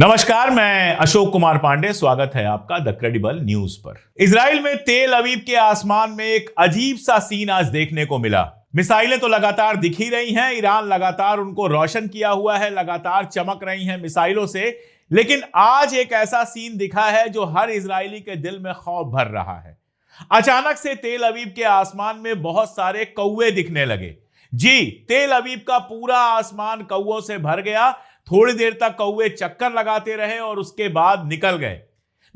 नमस्कार, मैं अशोक कुमार पांडे। स्वागत है आपका द क्रेडिबल न्यूज पर। इजराइल में तेल अवीव के आसमान में एक अजीब सा सीन आज देखने को मिला। मिसाइलें तो लगातार दिख ही रही हैं, ईरान लगातार उनको रोशन किया हुआ है, लगातार चमक रही हैं मिसाइलों से। लेकिन आज एक ऐसा सीन दिखा है जो हर इजरायली के दिल में खौफ भर रहा है। अचानक से तेल अवीव के आसमान में बहुत सारे कौवे दिखने लगे। जी, तेल अवीव का पूरा आसमान कौवों से भर गया। थोड़ी देर तक कौवे चक्कर लगाते रहे और उसके बाद निकल गए।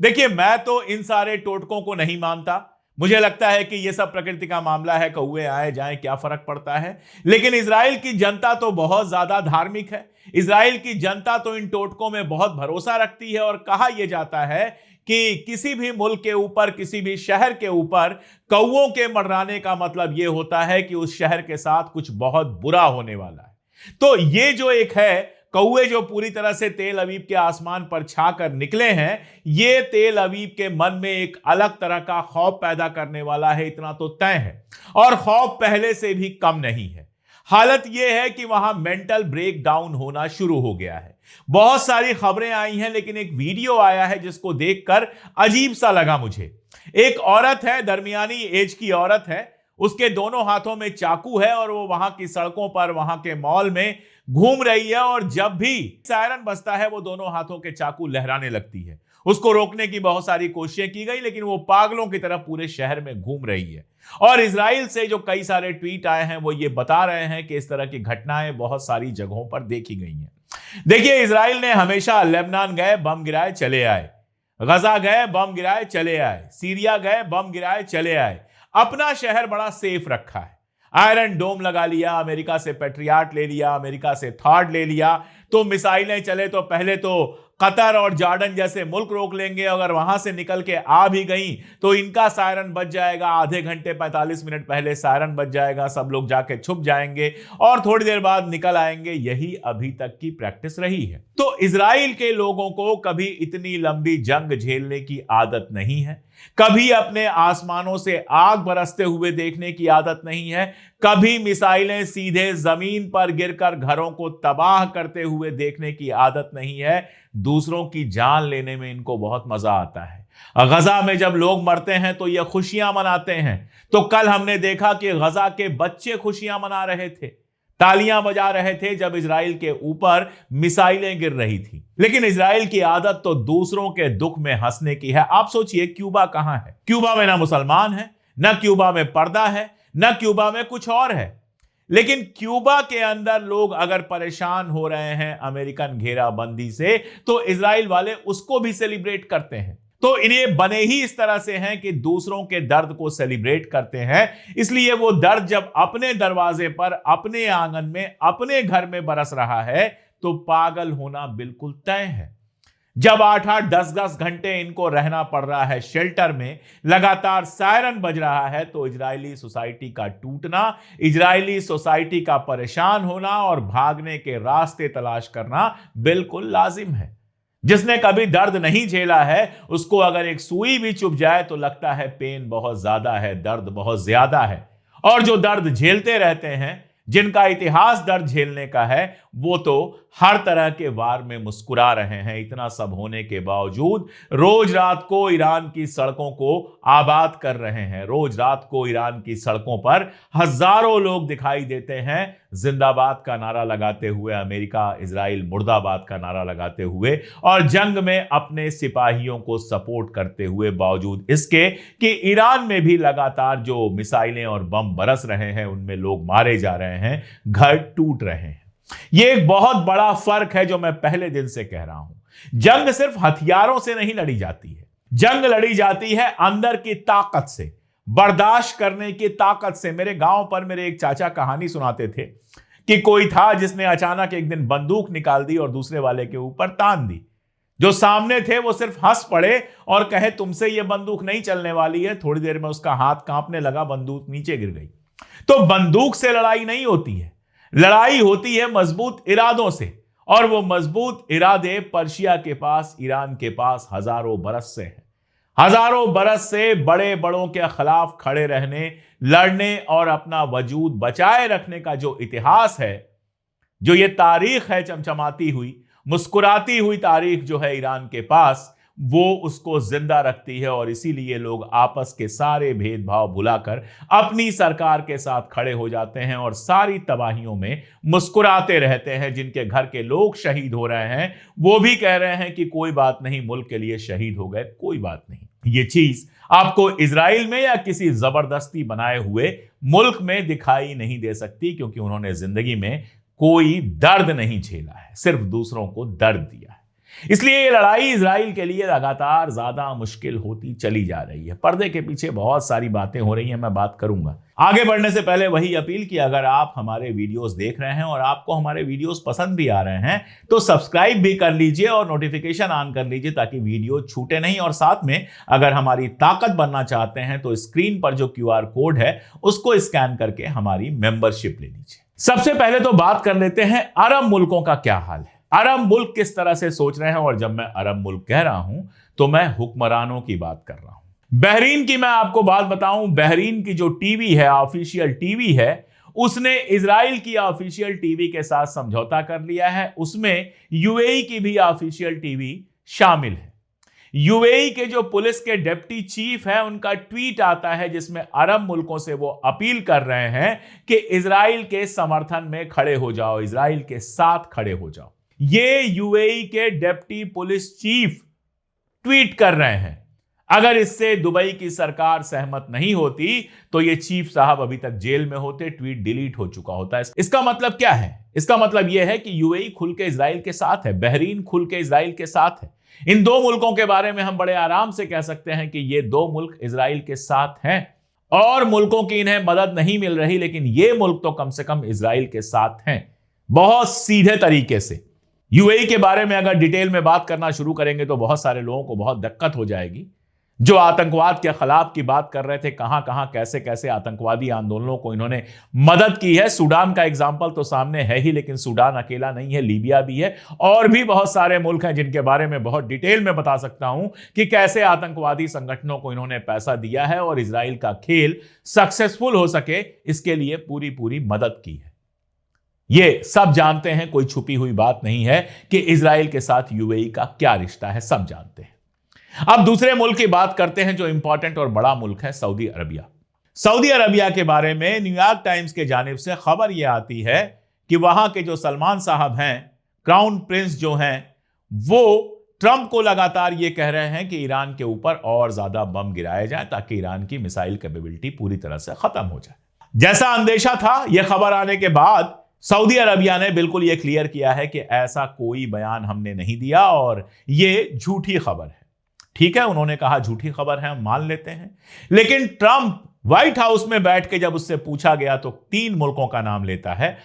देखिए, मैं तो इन सारे टोटकों को नहीं मानता। मुझे लगता है कि यह सब प्रकृति का मामला है, कौवे आए जाएं क्या फर्क पड़ता है। लेकिन इजराइल की जनता तो बहुत ज्यादा धार्मिक है। इजराइल की जनता तो इन टोटकों में बहुत भरोसा रखती है और कहा यह जाता है कि किसी भी मुल्क के ऊपर, किसी भी शहर के ऊपर कौवों के मंडराने का मतलब यह होता है कि उस शहर के साथ कुछ बहुत बुरा होने वाला है। तो ये जो एक है कौवे जो पूरी तरह से तेल अवीव के आसमान पर छाकर निकले हैं, ये तेल अवीव के मन में एक अलग तरह का खौफ पैदा करने वाला है, इतना तो तय है। और खौफ पहले से भी कम नहीं है। हालत यह है कि वहां मेंटल ब्रेक डाउन होना शुरू हो गया है। बहुत सारी खबरें आई हैं, लेकिन एक वीडियो आया है जिसको देखकर अजीब सा लगा मुझे। एक औरत है, दरमियानी एज की औरत है, उसके दोनों हाथों में चाकू है और वो वहां की सड़कों पर, वहां के मॉल में घूम रही है और जब भी सायरन बजता है वो दोनों हाथों के चाकू लहराने लगती है। उसको रोकने की बहुत सारी कोशिशें की गई, लेकिन वो पागलों की तरह पूरे शहर में घूम रही है। और इजराइल से जो कई सारे ट्वीट आए हैं वो ये बता रहे हैं कि इस तरह की घटनाएं बहुत सारी जगहों पर देखी गई हैं। देखिए, इजराइल ने हमेशा लेबनान गए, बम गिराए, चले आए। गजा गए, बम गिराए, चले आए। सीरिया गए, बम गिराए, चले आए। अपना शहर बड़ा सेफ रखा है। आयरन डोम लगा लिया, अमेरिका से पैट्रियट ले लिया, अमेरिका से थॉर्ड ले लिया। तो मिसाइलें चले तो पहले तो कतर और जॉर्डन जैसे मुल्क रोक लेंगे। अगर वहां से निकल के आ भी गई तो इनका सायरन बज जाएगा। आधे घंटे 45 मिनट पहले सायरन बज जाएगा, सब लोग जाके छुप जाएंगे और थोड़ी देर बाद निकल आएंगे। यही अभी तक की प्रैक्टिस रही है। तो इजराइल के लोगों को कभी इतनी लंबी जंग झेलने की आदत नहीं है, कभी अपने आसमानों से आग बरसते हुए देखने की आदत नहीं है, कभी मिसाइलें सीधे जमीन पर गिरकर घरों को तबाह करते हुए देखने की आदत नहीं है। दूसरों की जान लेने में इनको बहुत मजा आता है। गजा में जब लोग मरते हैं तो ये खुशियां मनाते हैं। तो कल हमने देखा कि गजा के बच्चे खुशियां मना रहे थे, तालियां बजा रहे थे जब इजराइल के ऊपर मिसाइलें गिर रही थी। लेकिन इजराइल की आदत तो दूसरों के दुख में हंसने की है। आप सोचिए, क्यूबा कहां है? क्यूबा में ना मुसलमान है, ना क्यूबा में पर्दा है, ना क्यूबा में कुछ और है। लेकिन क्यूबा के अंदर लोग अगर परेशान हो रहे हैं अमेरिकन घेराबंदी से, तो इजराइल वाले उसको भी सेलिब्रेट करते हैं। तो इन्हें बने ही इस तरह से हैं कि दूसरों के दर्द को सेलिब्रेट करते हैं। इसलिए वो दर्द जब अपने दरवाजे पर, अपने आंगन में, अपने घर में बरस रहा है तो पागल होना बिल्कुल तय है। जब 8-8, 10-10 घंटे इनको रहना पड़ रहा है शेल्टर में, लगातार सायरन बज रहा है, तो इजरायली सोसाइटी का टूटना, इजरायली सोसाइटी का परेशान होना और भागने के रास्ते तलाश करना बिल्कुल लाजिम है। जिसने कभी दर्द नहीं झेला है उसको अगर एक सुई भी चुभ जाए तो लगता है पेन बहुत ज्यादा है, दर्द बहुत ज्यादा है। और जो दर्द झेलते रहते हैं, जिनका इतिहास दर्द झेलने का है, वो तो हर तरह के वार में मुस्कुरा रहे हैं। इतना सब होने के बावजूद रोज रात को ईरान की सड़कों को आबाद कर रहे हैं। रोज रात को ईरान की सड़कों पर हजारों लोग दिखाई देते हैं, जिंदाबाद का नारा लगाते हुए, अमेरिका इजराइल मुर्दाबाद का नारा लगाते हुए, और जंग में अपने सिपाहियों को सपोर्ट करते हुए। बावजूद इसके कि ईरान में भी लगातार जो मिसाइलें और बम बरस रहे हैं, उनमें लोग मारे जा रहे हैं, घर टूट रहे हैं। यह एक बहुत बड़ा फर्क है जो मैं पहले दिन से कह रहा हूं। जंग सिर्फ हथियारों से नहीं लड़ी जाती है, जंग लड़ी जाती है अंदर की ताकत से, बर्दाश्त करने की ताकत से। मेरे गांव पर मेरे एक चाचा कहानी सुनाते थे कि कोई था जिसने अचानक एक दिन बंदूक निकाल दी और दूसरे वाले के ऊपर तान दी। जो सामने थे वो सिर्फ हंस पड़े और कहे, तुमसे यह बंदूक नहीं चलने वाली है। थोड़ी देर में उसका हाथ कांपने लगा, बंदूक नीचे गिर गई। तो बंदूक से लड़ाई नहीं होती है, लड़ाई होती है मजबूत इरादों से। और वो मजबूत इरादे पर्शिया के पास, ईरान के पास हजारों बरस से हैं। हजारों बरस से बड़े बड़ों के खिलाफ खड़े रहने, लड़ने और अपना वजूद बचाए रखने का जो इतिहास है, जो ये तारीख है चमचमाती हुई, मुस्कुराती हुई तारीख जो है ईरान के पास, वो उसको जिंदा रखती है और इसीलिए लोग आपस के सारे भेदभाव भुलाकर अपनी सरकार के साथ खड़े हो जाते हैं और सारी तबाहियों में मुस्कुराते रहते हैं। जिनके घर के लोग शहीद हो रहे हैं वो भी कह रहे हैं कि कोई बात नहीं, मुल्क के लिए शहीद हो गए, कोई बात नहीं। ये चीज आपको इजराइल में या किसी जबरदस्ती बनाए हुए मुल्क में दिखाई नहीं दे सकती, क्योंकि उन्होंने जिंदगी में कोई दर्द नहीं झेला है, सिर्फ दूसरों को दर्द दिया है। इसलिए ये लड़ाई इजराइल के लिए लगातार ज्यादा मुश्किल होती चली जा रही है। पर्दे के पीछे बहुत सारी बातें हो रही हैं, मैं बात करूंगा। आगे बढ़ने से पहले वही अपील कि अगर आप हमारे वीडियोस देख रहे हैं और आपको हमारे वीडियोस पसंद भी आ रहे हैं तो सब्सक्राइब भी कर लीजिए और नोटिफिकेशन ऑन कर लीजिए ताकि वीडियो छूटे नहीं। और साथ में अगर हमारी ताकत बनना चाहते हैं तो स्क्रीन पर जो QR कोड है उसको स्कैन करके हमारी मेंबरशिप ले लीजिए। सबसे पहले तो बात कर लेते हैं अरब मुल्कों का क्या हाल है, अरब मुल्क किस तरह से सोच रहे हैं। और जब मैं अरब मुल्क कह रहा हूं तो मैं हुक्मरानों की बात कर रहा हूं। बहरीन की मैं आपको बात बताऊं, बहरीन की जो टीवी है, ऑफिशियल टीवी है, उसने इजराइल की ऑफिशियल टीवी के साथ समझौता कर लिया है। उसमें यूएई की भी ऑफिशियल टीवी शामिल है। यूएई के जो पुलिस के डिप्टी चीफ है उनका ट्वीट आता है जिसमें अरब मुल्कों से वो अपील कर रहे हैं कि इजराइल के समर्थन में खड़े हो जाओ, इजराइल के साथ खड़े हो जाओ। ये यूएई के डिप्टी पुलिस चीफ ट्वीट कर रहे हैं। अगर इससे दुबई की सरकार सहमत नहीं होती तो ये चीफ साहब अभी तक जेल में होते, ट्वीट डिलीट हो चुका होता है। इसका मतलब क्या है? इसका मतलब यह है कि यूएई खुल के इजराइल के साथ है, बहरीन खुल के इजराइल के साथ है। इन दो मुल्कों के बारे में हम बड़े आराम से कह सकते हैं कि ये दो मुल्क इजराइल के साथ हैं और मुल्कों की इन्हें मदद नहीं मिल रही, लेकिन ये मुल्क तो कम से कम इजराइल के साथ हैं, बहुत सीधे तरीके से। यूएई के बारे में अगर डिटेल में बात करना शुरू करेंगे तो बहुत सारे लोगों को बहुत दिक्कत हो जाएगी। जो आतंकवाद के खिलाफ की बात कर रहे थे, कहां कहां कैसे कैसे आतंकवादी आंदोलनों को इन्होंने मदद की है। सूडान का एग्जाम्पल तो सामने है ही, लेकिन सूडान अकेला नहीं है, लीबिया भी है और भी बहुत सारे मुल्क हैं जिनके बारे में बहुत डिटेल में बता सकता हूं कि कैसे आतंकवादी संगठनों को इन्होंने पैसा दिया है और इजराइल का खेल सक्सेसफुल हो सके इसके लिए पूरी पूरी मदद की है। ये सब जानते हैं, कोई छुपी हुई बात नहीं है कि इजराइल के साथ यूएई का क्या रिश्ता है, सब जानते हैं। अब दूसरे मुल्क की बात करते हैं जो इंपॉर्टेंट और बड़ा मुल्क है, सऊदी अरबिया। सऊदी अरबिया के बारे में न्यूयॉर्क टाइम्स के जानिब से खबर यह आती है कि वहां के जो सलमान साहब हैं, क्राउन प्रिंस जो हैं, वो ट्रंप को लगातार ये कह रहे हैं कि ईरान के ऊपर और ज्यादा बम गिराए जाए ताकि ईरान की मिसाइल कैपेबिलिटी पूरी तरह से खत्म हो जाए। जैसा अंदेशा था, यह खबर आने के बाद सऊदी अरबिया ने बिल्कुल यह क्लियर किया है कि ऐसा कोई बयान हमने नहीं दिया और यह झूठी खबर है। ठीक है, उन्होंने कहा झूठी खबर है, हम मान लेते हैं। लेकिन ट्रंप व्हाइट हाउस में बैठ के जब उससे पूछा गया तो 3 मुल्कों का नाम लेता है,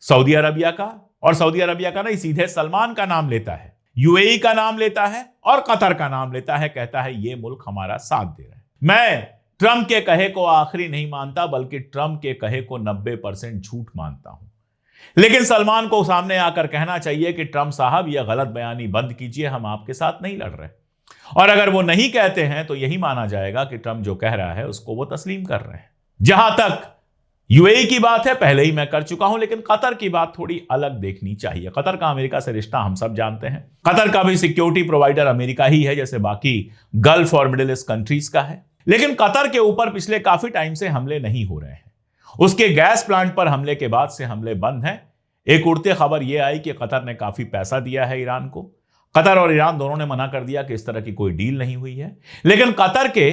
सऊदी अरबिया का, और सऊदी अरबिया का नहीं, सीधे सलमान का नाम लेता है, यूएई का नाम लेता है और कतर का नाम लेता है। कहता है ये मुल्क हमारा साथ दे रहे हैं। मैं ट्रंप के कहे को आखिरी नहीं मानता, बल्कि ट्रंप के कहे को 90% झूठ मानता हूं। लेकिन सलमान को सामने आकर कहना चाहिए कि ट्रंप साहब यह गलत बयानी बंद कीजिए, हम आपके साथ नहीं लड़ रहे। और अगर वो नहीं कहते हैं तो यही माना जाएगा कि ट्रंप जो कह रहा है उसको वो तस्लीम कर रहे हैं। जहां तक यूएई की बात है, पहले ही मैं कर चुका हूं, लेकिन कतर की बात थोड़ी अलग देखनी चाहिए। कतर का अमेरिका से रिश्ता हम सब जानते हैं। कतर का भी सिक्योरिटी प्रोवाइडर अमेरिका ही है, जैसे बाकी गल्फ और मिडिल ईस्ट कंट्रीज का है। लेकिन कतर के ऊपर पिछले काफी टाइम से हमले नहीं हो रहे हैं। उसके गैस प्लांट पर हमले के बाद से हमले बंद हैं। एक उड़ती खबर यह आई कि कतर ने काफी पैसा दिया है ईरान को। कतर और ईरान दोनों ने मना कर दिया कि इस तरह की कोई डील नहीं हुई है। लेकिन कतर के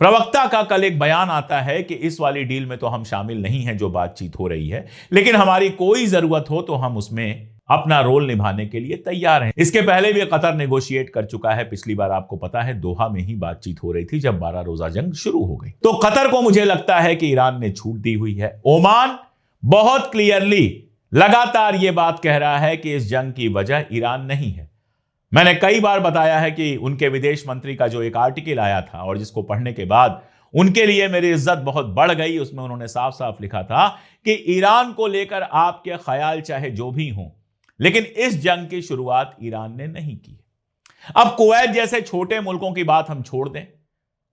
प्रवक्ता का कल एक बयान आता है कि इस वाली डील में तो हम शामिल नहीं हैं जो बातचीत हो रही है, लेकिन हमारी कोई जरूरत हो तो हम उसमें अपना रोल निभाने के लिए तैयार हैं। इसके पहले भी कतर नेगोशिएट कर चुका है। पिछली बार आपको पता है दोहा में ही बातचीत हो रही थी जब 12 रोजा जंग शुरू हो गई। तो कतर को मुझे लगता है कि ईरान ने छूट दी हुई है। ओमान बहुत क्लियरली लगातार यह बात कह रहा है कि इस जंग की वजह ईरान नहीं है। मैंने कई बार बताया है कि उनके विदेश मंत्री का जो एक आर्टिकल आया था और जिसको पढ़ने के बाद उनके लिए मेरी इज्जत बहुत बढ़ गई, उसमें उन्होंने साफ साफ लिखा था कि ईरान को लेकर आपके ख्याल चाहे जो भी हों, लेकिन इस जंग की शुरुआत ईरान ने नहीं की। अब कुवैत जैसे छोटे मुल्कों की बात हम छोड़ दें।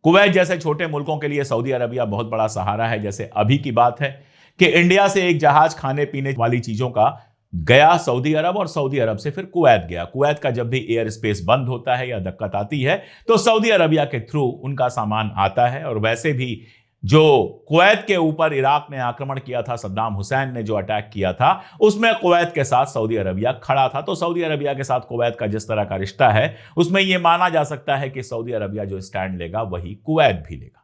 कुवैत जैसे छोटे मुल्कों के लिए सऊदी अरबिया बहुत बड़ा सहारा है। जैसे अभी की बात है कि इंडिया से एक जहाज खाने पीने वाली चीजों का गया सऊदी अरब और सऊदी अरब से फिर कुवैत गया। कुवैत का जब भी एयर स्पेस बंद होता है या दिक्कत आती है तो सऊदी अरबिया के थ्रू उनका सामान आता है। और वैसे भी जो कुवैत के ऊपर इराक ने आक्रमण किया था, सद्दाम हुसैन ने जो अटैक किया था, उसमें कुवैत के साथ सऊदी अरबिया खड़ा था। तो सऊदी अरबिया के साथ कुवैत का जिस तरह का रिश्ता है उसमें यह माना जा सकता है कि सऊदी अरबिया जो स्टैंड लेगा वही कुवैत भी लेगा।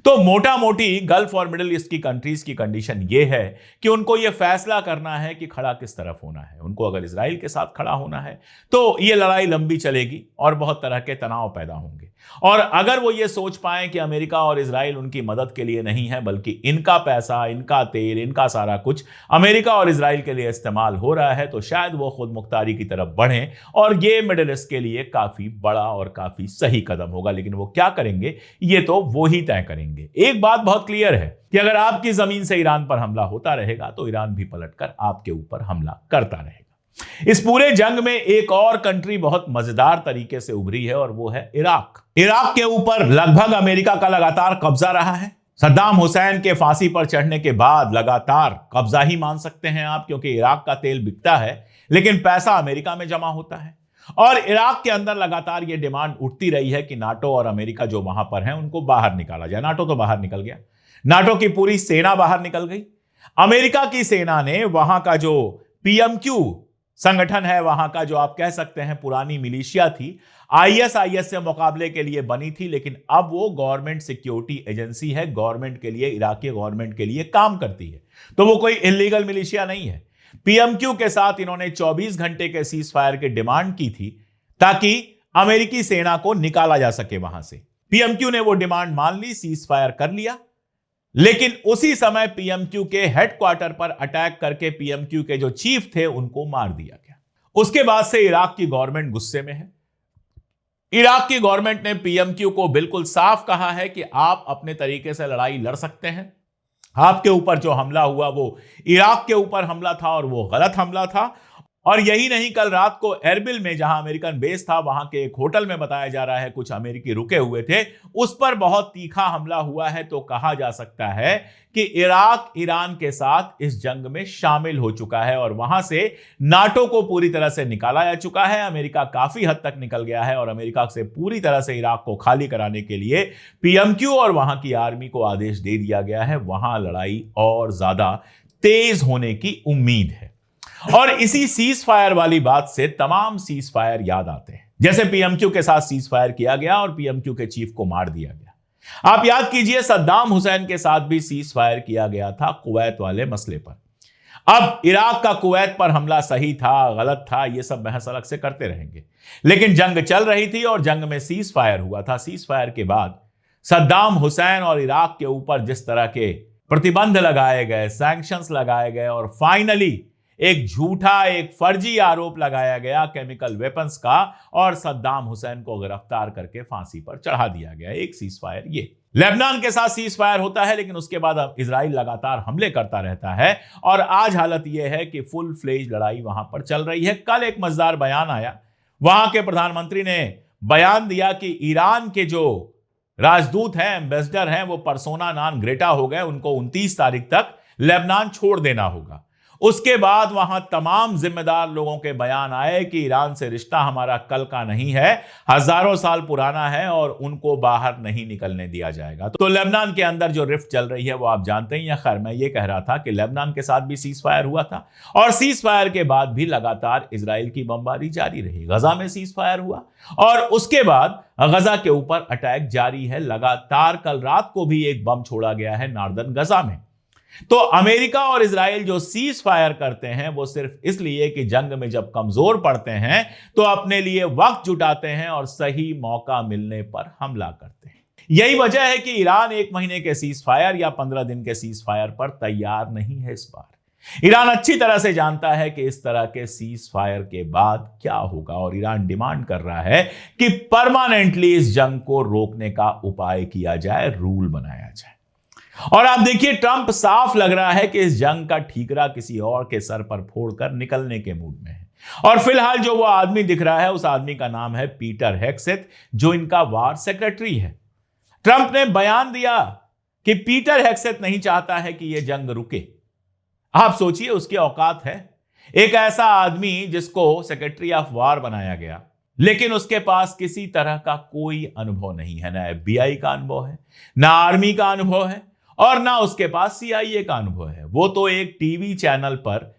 तो मोटा मोटी गल्फ और मिडिल ईस्ट की कंट्रीज की कंडीशन यह है कि उनको यह फैसला करना है कि खड़ा किस तरफ होना है। उनको अगर इजराइल के साथ खड़ा होना है तो यह लड़ाई लंबी चलेगी और बहुत तरह के तनाव पैदा होंगे। और अगर वो ये सोच पाए कि अमेरिका और इजराइल उनकी मदद के लिए नहीं है बल्कि इनका पैसा, इनका तेल, इनका सारा कुछ अमेरिका और इजराइल के लिए इस्तेमाल हो रहा है, तो शायद वो खुद मुख्तारी की तरफ बढ़ें और ये मिडिल ईस्ट के लिए काफी बड़ा और काफी सही कदम होगा। लेकिन वो क्या करेंगे ये तो वो ही तय करेंगे। एक बात बहुत क्लियर है कि अगर आपकी जमीन से ईरान पर हमला होता रहेगा तो ईरान भी पलटकर आपके ऊपर हमला करता रहेगा। इस पूरे जंग में एक और कंट्री बहुत मजेदार तरीके से उभरी है और वो है इराक। इराक के ऊपर लगभग अमेरिका का लगातार कब्जा रहा है। सद्दाम हुसैन के फांसी पर चढ़ने के बाद लगातार कब्जा ही मान सकते हैं आप, क्योंकि इराक का तेल बिकता है लेकिन पैसा अमेरिका में जमा होता है। और इराक के अंदर लगातार यह डिमांड उठती रही है कि नाटो और अमेरिका जो वहां पर है उनको बाहर निकाला जाए। नाटो तो बाहर निकल गया, नाटो की पूरी सेना बाहर निकल गई। अमेरिका की सेना ने वहां का जो पीएमक्यू संगठन है, वहां का जो आप कह सकते हैं पुरानी मिलिशिया थी, आईएसआईएस से मुकाबले के लिए बनी थी, लेकिन अब वो गवर्नमेंट सिक्योरिटी एजेंसी है, गवर्नमेंट के लिए, इराकी गवर्नमेंट के लिए काम करती है। तो वो कोई इलीगल मिलिशिया नहीं है। पीएमक्यू के साथ इन्होंने 24 घंटे के सीज फायर की डिमांड की थी ताकि अमेरिकी सेना को निकाला जा सके वहां से। पीएमक्यू ने वो डिमांड मान ली, सीज फायर कर लिया, लेकिन उसी समय पीएमक्यू के हेडक्वार्टर पर अटैक करके पीएमक्यू के जो चीफ थे उनको मार दिया गया। उसके बाद से इराक की गवर्नमेंट गुस्से में है। इराक की गवर्नमेंट ने पीएमक्यू को बिल्कुल साफ कहा है कि आप अपने तरीके से लड़ाई लड़ सकते हैं। आपके ऊपर जो हमला हुआ वो इराक के ऊपर हमला था और वो गलत हमला था। और यही नहीं, कल रात को एरबिल में जहां अमेरिकन बेस था वहां के एक होटल में बताया जा रहा है कुछ अमेरिकी रुके हुए थे, उस पर बहुत तीखा हमला हुआ है। तो कहा जा सकता है कि इराक ईरान के साथ इस जंग में शामिल हो चुका है और वहां से नाटो को पूरी तरह से निकाला जा चुका है। अमेरिका काफी हद तक निकल गया है और अमेरिका से पूरी तरह से इराक को खाली कराने के लिए पीएमक्यू और वहां की आर्मी को आदेश दे दिया गया है। वहां लड़ाई और ज्यादा तेज होने की उम्मीद है। और इसी सीज फायर वाली बात से तमाम सीज फायर याद आते हैं, जैसे पीएमक्यू के साथ सीज फायर किया गया और पीएमक्यू के चीफ को मार दिया गया। आप याद कीजिए सद्दाम हुसैन के साथ भी सीज फायर किया गया था कुवैत वाले मसले पर। अब इराक का कुवैत पर हमला सही था, गलत था, यह सब बहस अलग से करते रहेंगे, लेकिन जंग चल रही थी और जंग में सीज फायर हुआ था। सीज फायर के बाद सद्दाम हुसैन और इराक के ऊपर जिस तरह के प्रतिबंध लगाए गए, सैंक्शंस लगाए गए और फाइनली एक झूठा, एक फर्जी आरोप लगाया गया केमिकल वेपन्स का और सद्दाम हुसैन को गिरफ्तार करके फांसी पर चढ़ा दिया गया। एक सीज फायर ये। लेबनान के साथ सीज फायर होता है, लेकिन उसके बाद अब इजराइल लगातार हमले करता रहता है और आज हालत यह है कि फुल फ्लेज लड़ाई वहां पर चल रही है। कल एक मजेदार बयान आया, वहां के प्रधानमंत्री ने बयान दिया कि ईरान के जो राजदूत हैं, एम्बेसडर हैं, वो पर्सोना नॉन ग्रेटा हो गए, उनको 29 तारीख तक लेबनान छोड़ देना होगा। उसके बाद वहां तमाम जिम्मेदार लोगों के बयान आए कि ईरान से रिश्ता हमारा कल का नहीं है, हजारों साल पुराना है और उनको बाहर नहीं निकलने दिया जाएगा। तो लेबनान के अंदर जो रिफ्ट चल रही है वो आप जानते ही हैं। खैर, मैं ये कह रहा था कि लेबनान के साथ भी सीज फायर हुआ था और सीज फायर के बाद भी लगातार इजराइल की बमबारी जारी रही। गजा में सीज फायर हुआ और उसके बाद गजा के ऊपर अटैक जारी है लगातार। कल रात को भी एक बम छोड़ा गया है नॉर्दर्न गजा में। तो अमेरिका और इजराइल जो सीज फायर करते हैं वो सिर्फ इसलिए कि जंग में जब कमजोर पड़ते हैं तो अपने लिए वक्त जुटाते हैं और सही मौका मिलने पर हमला करते हैं। यही वजह है कि ईरान 1 महीने के सीज फायर या 15 दिन के सीज फायर पर तैयार नहीं है इस बार। ईरान अच्छी तरह से जानता है कि इस तरह के सीज फायर के बाद क्या होगा और ईरान डिमांड कर रहा है कि परमानेंटली इस जंग को रोकने का उपाय किया जाए, रूल बनाया जाए। और आप देखिए, ट्रंप साफ लग रहा है कि इस जंग का ठीकरा किसी और के सर पर फोड़कर निकलने के मूड में है। और फिलहाल जो वो आदमी दिख रहा है उस आदमी का नाम है पीटर हेग्सेथ, जो इनका वार सेक्रेटरी है। ट्रंप ने बयान दिया कि पीटर हेग्सेथ नहीं चाहता है कि यह जंग रुके। आप सोचिए उसकी औकात है। एक ऐसा आदमी जिसको सेक्रेटरी ऑफ वॉर बनाया गया, लेकिन उसके पास किसी तरह का कोई अनुभव नहीं है। ना FBI का अनुभव है, ना आर्मी का अनुभव है, और ना उसके पास CIA का अनुभव है। वो तो एक टीवी चैनल पर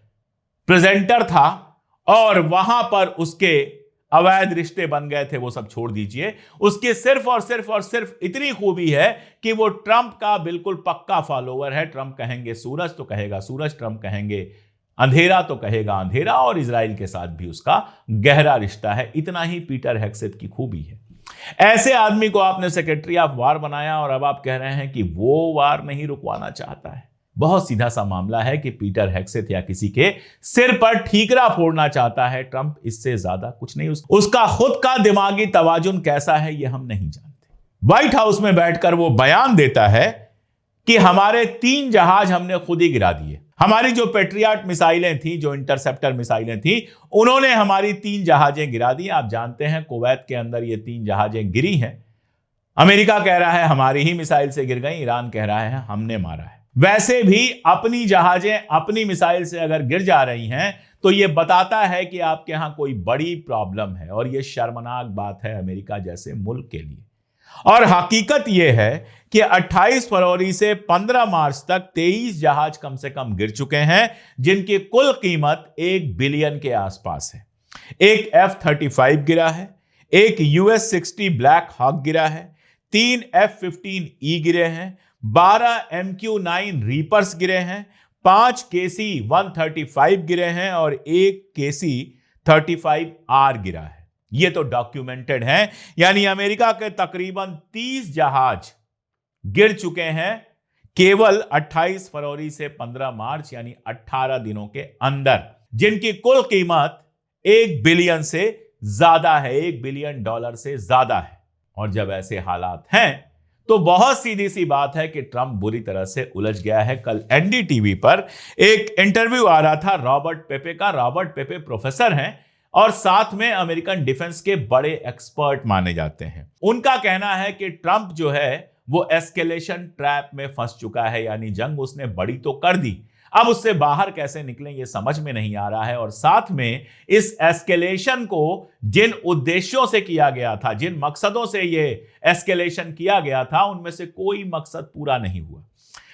प्रेजेंटर था और वहां पर उसके अवैध रिश्ते बन गए थे, वो सब छोड़ दीजिए। उसके सिर्फ और सिर्फ इतनी खूबी है कि वो ट्रंप का बिल्कुल पक्का फॉलोवर है। ट्रंप कहेंगे सूरज तो कहेगा सूरज, ट्रंप कहेंगे अंधेरा तो कहेगा अंधेरा, और इजराइल के साथ भी उसका गहरा रिश्ता है। इतना ही पीटर हेग्सेथ की खूबी है। ऐसे आदमी को आपने सेक्रेटरी ऑफ वार बनाया और अब आप कह रहे हैं कि वो वार नहीं रुकवाना चाहता है। बहुत सीधा सा मामला है कि पीटर हेग्सेथ या किसी के सिर पर ठीकरा फोड़ना चाहता है ट्रंप, इससे ज्यादा कुछ नहीं। उसका खुद का दिमागी तवाजुन कैसा है ये हम नहीं जानते। व्हाइट हाउस में बैठकर वो बयान देता है कि हमारे 3 जहाज हमने खुद ही गिरा दिए। हमारी जो पेट्रियट मिसाइलें थी, जो इंटरसेप्टर मिसाइलें थी, उन्होंने हमारी 3 जहाजें गिरा दी। आप जानते हैं कुवैत के अंदर ये 3 जहाजें गिरी हैं। अमेरिका कह रहा है हमारी ही मिसाइल से गिर गई, ईरान कह रहा है हमने मारा है। वैसे भी अपनी जहाजें अपनी मिसाइल से अगर गिर जा रही हैं तो यह बताता है कि आपके यहां कोई बड़ी प्रॉब्लम है, और यह शर्मनाक बात है अमेरिका जैसे मुल्क के लिए। और हकीकत यह है कि 28 फरवरी से 15 मार्च तक 23 जहाज कम से कम गिर चुके हैं, जिनकी कुल कीमत $1 बिलियन के आसपास है। एक F-35 गिरा है, एक US-60 ब्लैक हॉक गिरा है, 3 F-15E गिरे हैं, 12 MQ-9 रीपर्स गिरे हैं, 5 KC-135 गिरे हैं और एक KC-35R गिरा है। ये तो डॉक्यूमेंटेड है, यानी अमेरिका के तकरीबन 30 जहाज गिर चुके हैं केवल 28 फरवरी से 15 मार्च यानी 18 दिनों के अंदर, जिनकी कुल कीमत $1 बिलियन से ज्यादा है, $1 बिलियन से ज्यादा है। और जब ऐसे हालात हैं तो बहुत सीधी सी बात है कि ट्रंप बुरी तरह से उलझ गया है। कल NDTV पर एक इंटरव्यू आ रहा था रॉबर्ट पेपे का। रॉबर्ट पेपे प्रोफेसर हैं और साथ में अमेरिकन डिफेंस के बड़े एक्सपर्ट माने जाते हैं। उनका कहना है कि ट्रंप जो है वो एस्केलेशन ट्रैप में फंस चुका है, यानी जंग उसने बड़ी तो कर दी, अब उससे बाहर कैसे निकलें ये समझ में नहीं आ रहा है। और साथ में इस एस्केलेशन को जिन उद्देश्यों से किया गया था, जिन मकसदों से ये एस्केलेशन किया गया था, उनमें से कोई मकसद पूरा नहीं हुआ।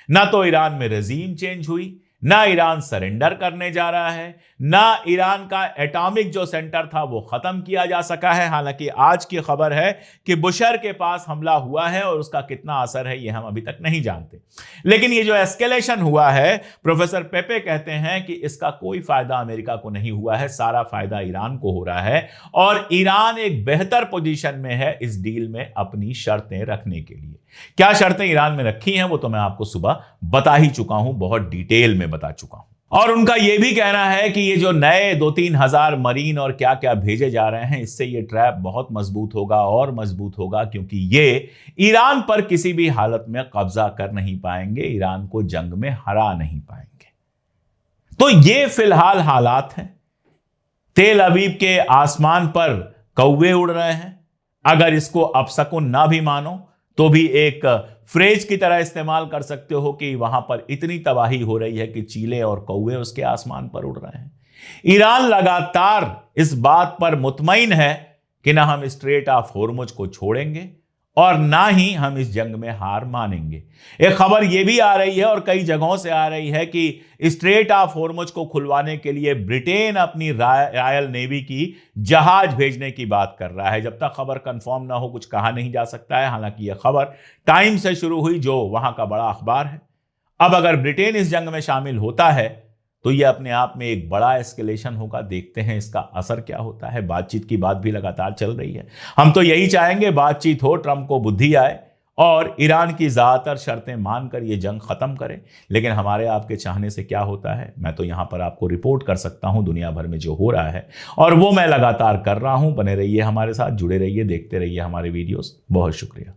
ना तो ईरान में रेजीम चेंज हुई, ना ईरान सरेंडर करने जा रहा है, ना ईरान का एटॉमिक जो सेंटर था वो खत्म किया जा सका है। हालांकि आज की खबर है कि बुशर के पास हमला हुआ है और उसका कितना असर है ये हम अभी तक नहीं जानते। लेकिन ये जो एस्केलेशन हुआ है, प्रोफेसर पेपे कहते हैं कि इसका कोई फायदा अमेरिका को नहीं हुआ है, सारा फायदा ईरान को हो रहा है। और ईरान एक बेहतर पोजीशन में है इस डील में अपनी शर्तें रखने के लिए। क्या शर्तें ईरान में रखी हैं वो तो मैं आपको सुबह बता ही चुका हूं, बहुत डिटेल में बता चुका हूं। और उनका यह भी कहना है कि ये जो नए 2-3 हजार मरीन और क्या क्या भेजे जा रहे हैं, इससे ये ट्रैप बहुत मजबूत होगा और मजबूत होगा, क्योंकि ये ईरान पर किसी भी हालत में कब्जा कर नहीं पाएंगे, ईरान को जंग में हरा नहीं पाएंगे। तो ये फिलहाल हालात हैं। तेल अवीव के आसमान पर कौवे उड़ रहे हैं। अगर इसको अपशकुन ना भी मानो तो भी एक फ्रेज की तरह इस्तेमाल कर सकते हो कि वहां पर इतनी तबाही हो रही है कि चीले और कौवे उसके आसमान पर उड़ रहे हैं। ईरान लगातार इस बात पर मुतमईन है कि ना हम स्ट्रेट ऑफ होर्मुज को छोड़ेंगे और ना ही हम इस जंग में हार मानेंगे। एक खबर यह भी आ रही है और कई जगहों से आ रही है कि स्ट्रेट ऑफ होर्मुज को खुलवाने के लिए ब्रिटेन अपनी रॉयल नेवी की जहाज भेजने की बात कर रहा है। जब तक खबर कंफर्म ना हो कुछ कहा नहीं जा सकता है। हालांकि यह खबर टाइम से शुरू हुई, जो वहां का बड़ा अखबार है। अब अगर ब्रिटेन इस जंग में शामिल होता है तो यह अपने आप में एक बड़ा एस्केलेशन होगा। देखते हैं इसका असर क्या होता है। बातचीत की बात भी लगातार चल रही है। हम तो यही चाहेंगे बातचीत हो, ट्रंप को बुद्धि आए और ईरान की ज्यादातर शर्तें मानकर यह जंग खत्म करे। लेकिन हमारे आपके चाहने से क्या होता है, मैं तो यहां पर आपको रिपोर्ट कर सकता हूं दुनिया भर में जो हो रहा है, और वो मैं लगातार कर रहा हूं। बने रहिए हमारे साथ, जुड़े रहिए, देखते रहिए हमारे वीडियोस। बहुत शुक्रिया।